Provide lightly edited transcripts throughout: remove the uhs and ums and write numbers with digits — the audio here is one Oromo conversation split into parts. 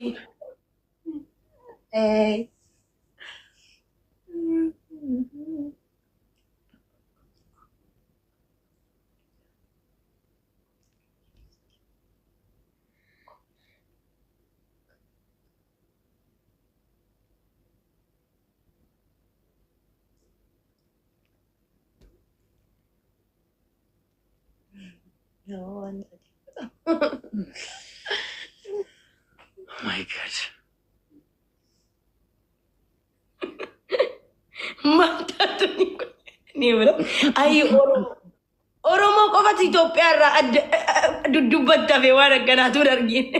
Eh. No. Oh my God. Mata ni bro. Ay Oromoo qofatu Itoophiyaa duddubbatafe waan akkanaatu argine.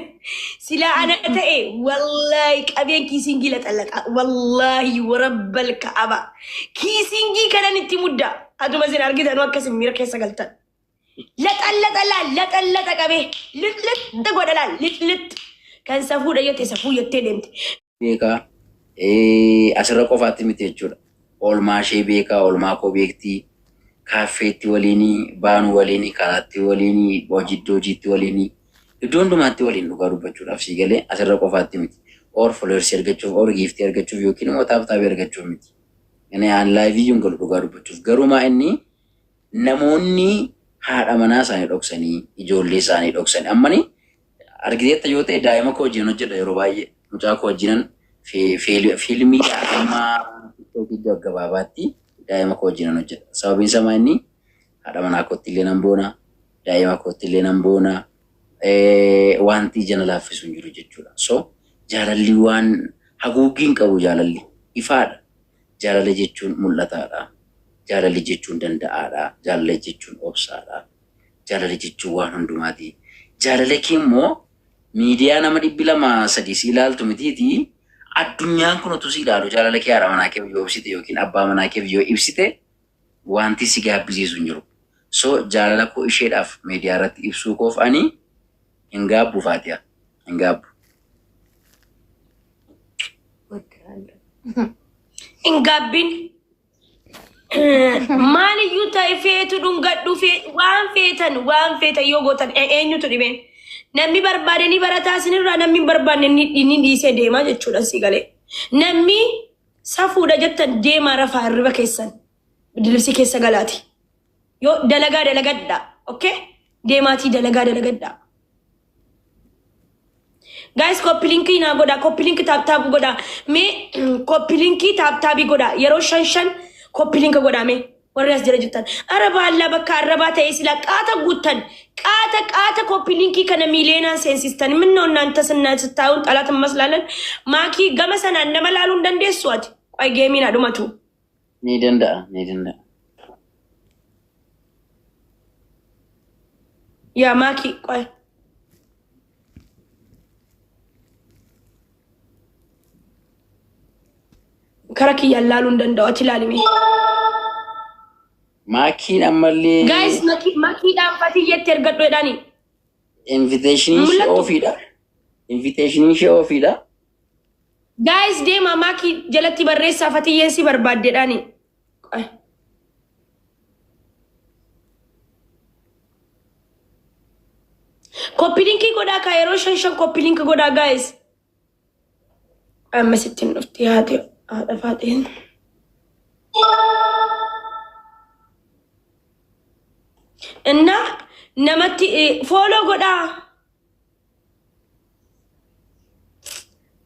Silaa ana ta'e wallaahi qabeen kiisingii la xallaqa. Wallaahi warabbal ka'aba. Kiisingii kanan itti mudda. Atuma sin argitan akkas miira keessa galtan. Laxa qabee. Lixa godhalaan lit. Kan safuudha jettee safuu jettee deemte. Beekaa asirra qofaatti miti jechuudha. Oolmaa ishee beekaa, oolmaa koo beektii. Kaaffeetti waliinii, baanu waliinii, karaatti waliinii, hojiitti waliinii. Iddoo hundumaatti waliin dhugaa dubbachuudhaaf sii galee asirra qofaatti miti. Or followersii argachuuf, or giiftii argachuuf yookiin immoo taaphtaabii argachuuf miti. Inni aan laayiviyyuun galu dhugaa dubbachuuf. Garumaa inni namoonni haadha manaa isaanii dhoksanii, ijoollee isaanii dhoksanii. Ammani argiteetta yoo ta'e daa'ima koo wajjin hojjedha yeroo baay'ee. Mucaa koo wajjinan fiilmii daa'imaa TikTokii gabaabaatti daa'ima koo wajjinan hojjedha. Sababiin isaa inni haadha manaa kootti illee nan boona, daa'ima kootti illee nan boona. Wanti ija na laaffisu hin jiru jechuudha. So jaalalli waan haguuggiin qabu jaalalli ifaadha. Jaalala jechuun mul'ataadha. Jaalala jechuun danda'aadha. Jaalala jechuun obsaadha. Jaalala jechuun waan hundumaati. Jaalala kee immoo miidiyaa nama 200-3 si ilaaltu mitiiti. Addunyaan kun utuu si ilaalu jaalala kee haadha manaa kee yoo ibsite yookiin abbaa manaa kee yoo ibsite wanti si gaabbisiisu hin jiru. So jaalala koo isheedhaaf miidiyaa irratti ibsuu koof ani hin gaabbu Faatiyaa. Hin gaabbu. Hin gaabbin. Maaliyyuu ta'e feetu dhungadhu waan feetan yoo gootan eenyutu dhibeen. Namni barbaade ni barataa sinirraa namni barbaadne ni dhiisee deemaa jechuudha si galee. Namni safuudha jettan deemaa rafaa hirriba keessan. Dilibsi keessa galaati. Yoo dalagadha. Okay? Deemaatii dalagadha. Guys, copy link na goda, copy link tap goda. Me copy link tap goda. Yero shan copy link goda me. Warri as jira jettan. Araba alla bakka araba ta'e sila qaata guuttan. Qaata copy link kana mileenaan seensistan. Minno እናንተ ስታዩን ጠላት መስላለን ማኪ ገመሰና እንደመላሉ እንደንደሷት ቆይ ጌሚና ዱመቱ ni danda'a. ያ ማኪ ቆይ ከረክ ያላሉ እንደንደዋት ይላልሚ Maakiin ammallee guys maki dhaanfati yetti ergadhu edani invitation ishee ofiidha. guys deema maki jalatti barreessaa fatiyyeen si barbaaddeedhaani copy link godhaa ka yeroo shan copy link godhaa guys amma sittin dhufti haati haadha faateen እና namatti follow godha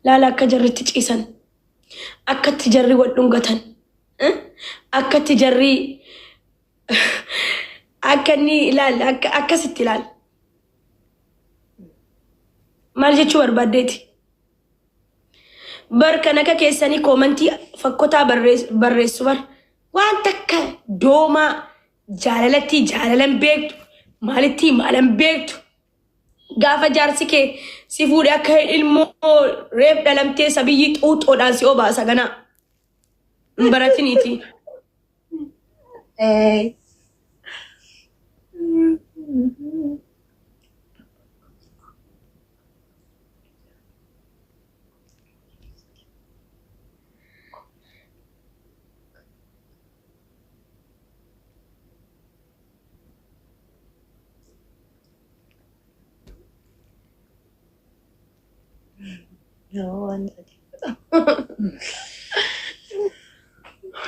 laala akka jarritti ciisan akkatti jarri wal dhungatan akkatti jarri akkanni ilaal akkasitti ilaal maal jechuu barbaaddeeti bar kan akka keessanii koomentii fakkotaa barreessu bar waan takka doomaa jaalalatti jaalalan beektu maalitti maalan beektu gaafa jaarsi kee si fuudhe akka ilmoo reef dhalamtee sabiyyi xuuxoodhaan si obaasa ganaa hin baratiniiti.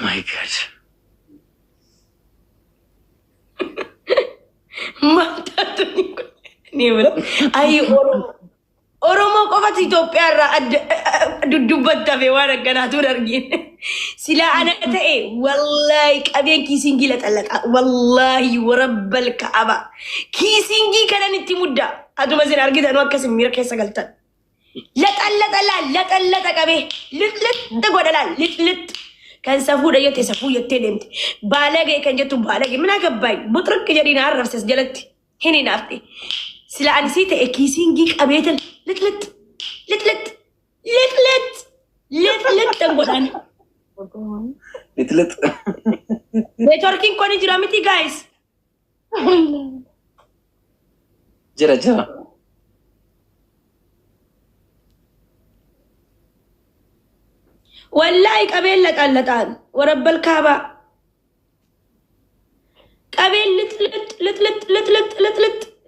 My God. Mata tu ni bro. Ai Oromo qofat Itoophiyaa irraa duddubbatafe waan akkanaatu argine. Sila ana ta'e wallahi qabeen kiisingii la xallaqa. Wallahi warabbal Ka'aba. Kiisingii kanan itti mudda. Aduma sin argitan akkas miira keessa galtan. La xallata qabee. Lit godhala lit. Kan safuudha yette safuu yettee deemte. Baalagee kan jettu baalagee mina gabbaay. Buxruk jedhina arrabses jalatti. Hini naafte. Sila ani si ta'e kiisingii qabeetan lit godhan. Lit. Networking koni jira miti guys. Jira. Wallahi qabeen laxallaxaan warabbal Kaaba. Qabeen lit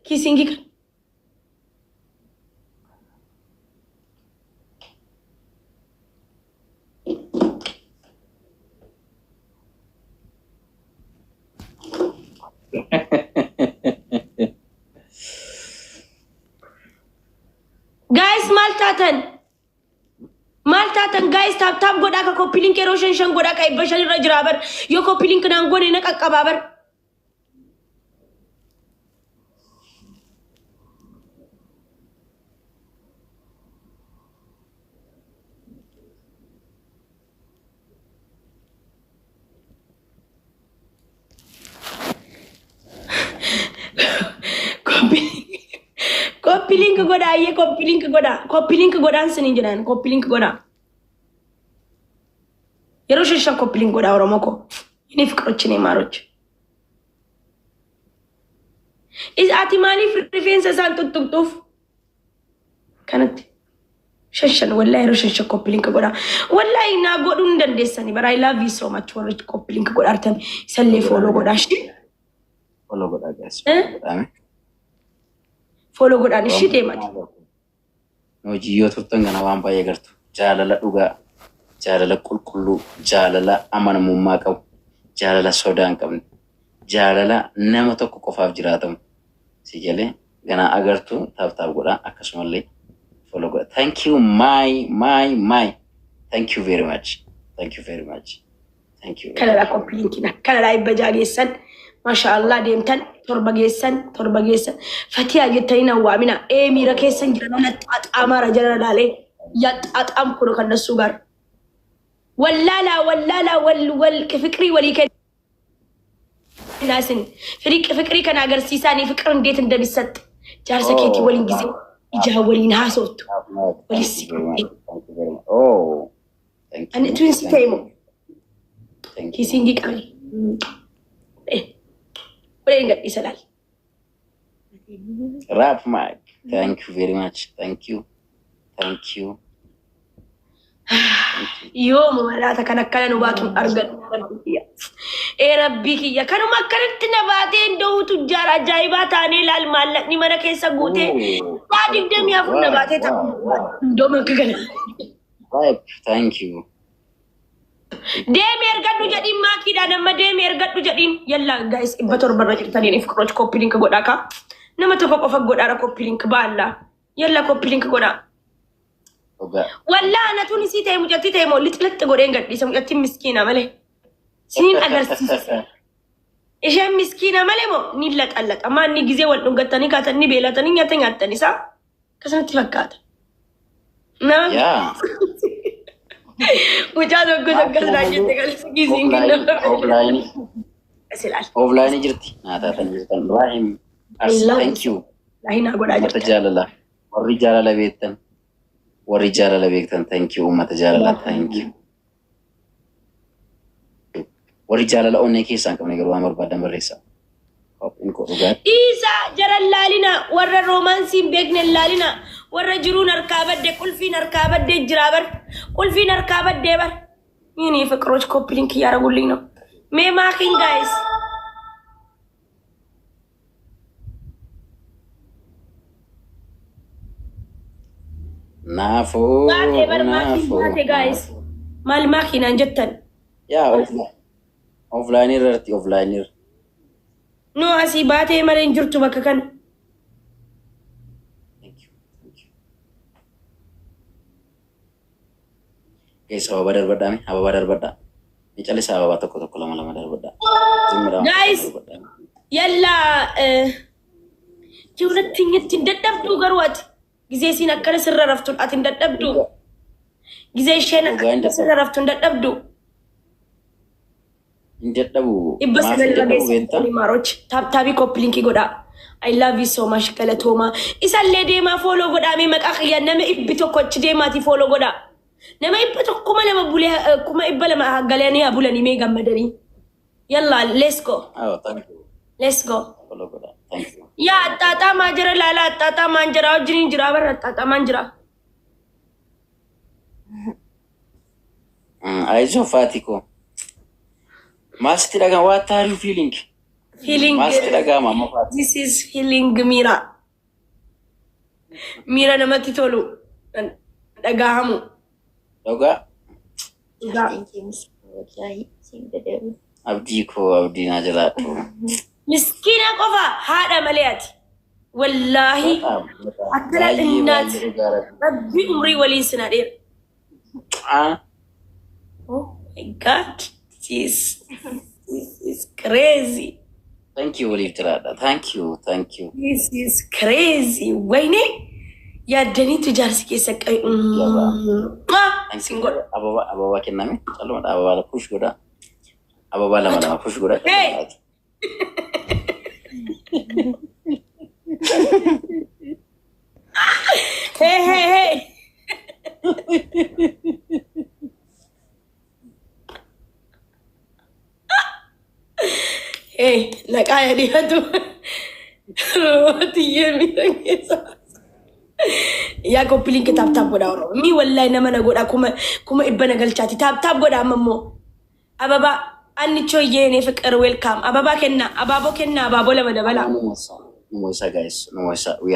kiisingii kan. Guys, Maltatan guys tap goda ka copy link erosion shan goda ka ibashal rajrabar yo copy link nan gone na kakkababar Copy link goda ye copy link goda sini jiran copy link goda Erosion shan copy link goda oromoko ini fikroch ne maroch is atimani reference san tutuf kanat shashan wallahi erosion shan copy link goda wallahi na godun dandesani but I love you so much for copy link goda artam salle follow goda shi Follow goda guys. Follow godhan ishii deemati. Hojii turtan kana waan baay'ee gartu. Jaalala dhugaa, jaalala qulqulluu, jaalala amanamummaa qabu, jaalala sodaa hin qabne, jaalala nama tokko qofaaf jiraatamu. Si galee ganaa agartu taaf godhaa akkasumallee follow godha. Thank you my. Thank you very much. Thank you. Kanadhaa kompiilinkina. Kanadhaa ibba jaageessan. Mashallah deemtan torba geessan Fatiha jettanii waamina miira keessan jiran xaxaamara jara laalee ya xaxaam kun kan nasu gar wallala wal fikri wali kan nasin fikri kan agarsiisani fikr እንዴት እንደሚሰጥ ጃርሰ ኬቲ ወሊን ጊዜ ይጃ ወሊን ሃሶት ወሊስ and it will stay mo kisingi kami Rap Mike, thank you very much. Thank you. Yo malata kana no batu argan Rabbi kiyya kanuma akkanatti na baatee ndoo tujjaara ajaa'ibaa taanee laal maallaqni mana keessa guutee yaa 24 na baatee ta'u ndoo makka kana. Thank you. Deemi ergadhu jedhiin maakiidha nama deemi ergadhu jedhiin yalla guys ibba torbarra jirtaniin if kroch copy link godhaa ka nama tokko qofa godhaara copy link baalla yalla copy link godhaa walla anatuun isii ta'e mucatti ta'e moo lixlaxxi godheen gadhiisa mucatti miskiina malee siin agarsiisa isheen miskiina malee moo ni laxallaxa maanni gizee wal dhungattanii kaatanii beelatanii nyaatan isaa akkasumatti fakkaata. Mucaa tokko akkasuma jette galisi kiisiin offline jirti naataatan jirtan Ibrahim thank you lahinaa godhaa jirta jaalala warri jaalala beektan thank you ummata jaalala thank you warri jaalala onnee keessaan qabne garuu waan barbaadan barreessa isa jaran laalina warra romansiin beekne laalina warra jiruun harkaa badde qulfiin harkaa badde jiraabar qulfiin harkaa badde bar yini ፍቅሮች ኮፒ ሊንክ ያረጉልኝ ነው ሜማኪን ጋይስ Naafuu. Baatee baatee guys. Maal maakiinaan jettan? Yaa offline irratti offline irra. No asii baatee malee hin jirtu bakka kana. Guys, ababa darbadhaa. Ni calisa ababa tokko lama darbadhaa. Guys, yalla ሁለተኛት እንደደብዱ ገርዋት ጊዜ ሲነከረ ስረረፍቱ አት እንደደብዱ ጊዜ ሸነ ስረረፍቱ እንደደብዱ እንደደቡ ማሮች ታብታቢ ኮፕሊንክ ጎዳ I love you so much ገለቶማ ኢሳሌ ዴማ ፎሎ ጎዳ ሜ መቃኽ ያነመ ኢብቶ ኮች ዴማቲ ፎሎ ጎዳ ነመ ኢብቶ ኩማ ለመቡለ ኩማ ኢበለ ማገለኒ አቡለኒ ሜ ገመደኒ yalla let's go let's go ፎሎ ጎዳ thank you ya tata manjara lala tata manjara ojini jira bar tata manjara aizo fatiko masti daga what are you feeling masti daga mama fat this is healing mira namati tolu daga hamu doga thank you wallahi singade abdi najalatu مسكينة قفا هذا مليات والله أكلت الناس ربي أمري ولي سنادير oh my god this is crazy thank you Olive Tirada thank you this is crazy ويني يا دني تجارسي كيسك single ababa kenami chalo ababa la push goda ababa la push goda hey hey nakaya dia tu roti yemi tangisa ya ko pilin ke tap goda oro mi wallahi na mana goda kuma ibana galchati tap goda mammo ababa annicho yene ፍቅር welcome ababa kenna ababo kenna ababo ለመደበላ no more guys we are